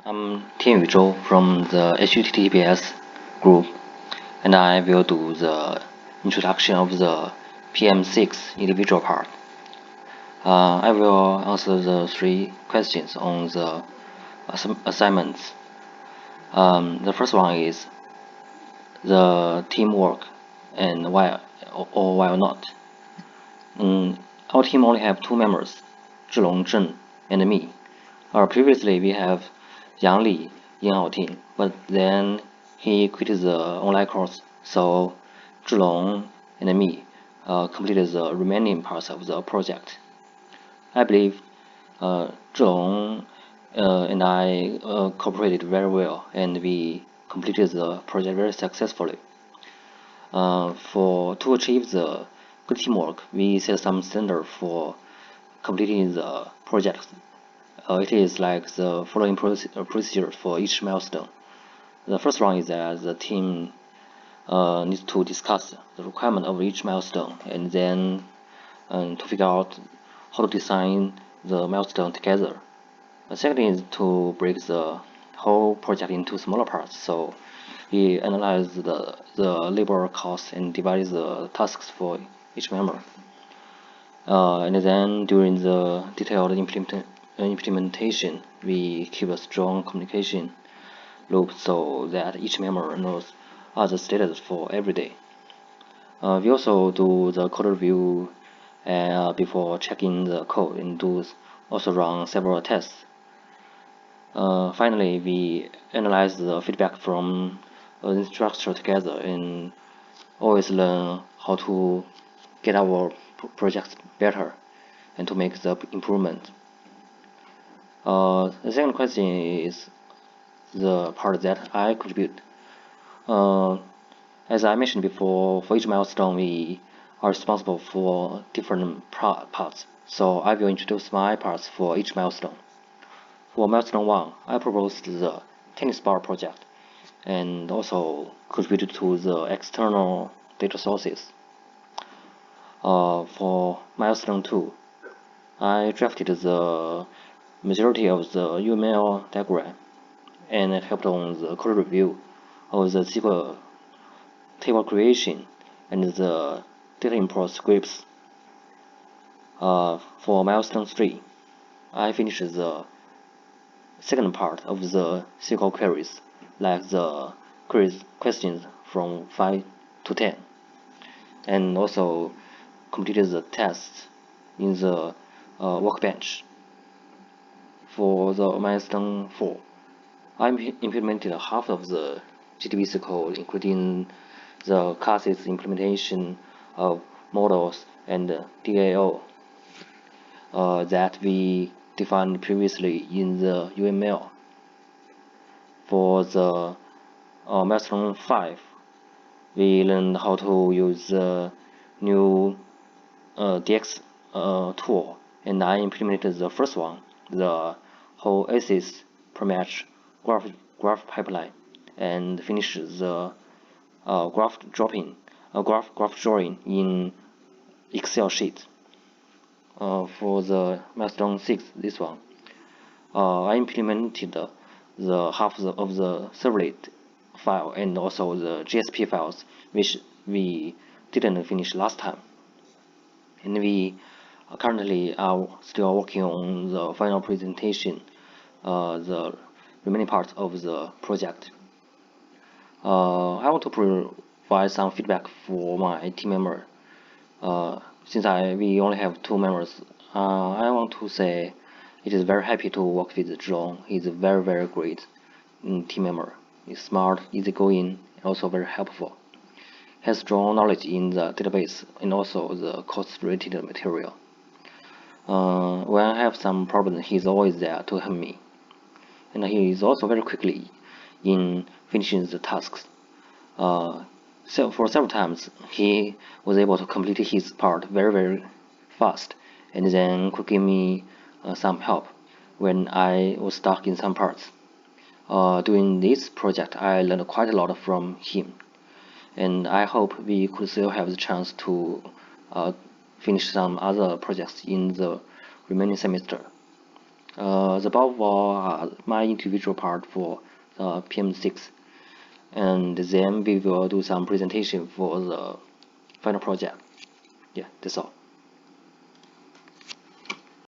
I'm Tianyu Zhou from the HTTPS group, and I will do the introduction of the PM6 individual part. I will answer the 3 questions on the assignments. The first one is the teamwork and why or why not. Our team only have 2 members, Zhilong Zheng and me. Previously we have Yang Li in our team, but then he quit the online course, so Zhilong and me completed the remaining parts of the project. I believe Zhilong and I cooperated very well, and we completed the project very successfully. To achieve the good teamwork, we set some standard for completing the project. It is like the following procedure for each milestone. The first one is that the team needs to discuss the requirement of each milestone, and then to figure out how to design the milestone together. The second is to break the whole project into smaller parts. So we analyze the labor cost and divide the tasks for each member. And then during the detailed implementation, we keep a strong communication loop so that each member knows the status for every day. We also do the code review before checking the code, and also run several tests. Finally, we analyze the feedback from the instructor together and always learn how to get our projects better and to make the improvement. The second question is the part that I contribute. As I mentioned before, for each milestone we are responsible for different parts, so I will introduce my parts for each milestone. For milestone 1, I proposed the tennis bar project and also contributed to the external data sources. For milestone 2, I drafted the majority of the UML diagram and helped on the code review of the SQL table creation and the data import scripts. For milestone 3, I finished the second part of the SQL queries, like the questions from 5 to 10, and also completed the tests in the workbench. For the milestone 4, I implemented half of the GDBC code, including the classes implementation of models and DAO that we defined previously in the UML. For the milestone 5, we learned how to use the new DX tool, and I implemented the first one, the whole ACIS per match graph pipeline, and finished the graph drawing in Excel sheet. For the milestone 6, this one, I implemented the half of the servlet file and also the GSP files, which we didn't finish last time. And we currently are still working on the final presentation, the remaining parts of the project. I want to provide some feedback for my team member. Since we only have 2 members, I want to say it is very happy to work with Zhong. He's a very great team member. He's smart, easygoing, and also very helpful. He has strong knowledge in the database and also the course-related material. When I have some problem, he's always there to help me. And he is also very quickly in finishing the tasks. So for several times, he was able to complete his part very fast, and then could give me some help when I was stuck in some parts. During this project, I learned quite a lot from him, and I hope we could still have the chance to finish some other projects in the remaining semester. The above are my individual part for the PM6, and then we will do some presentation for the final project. Yeah, that's all.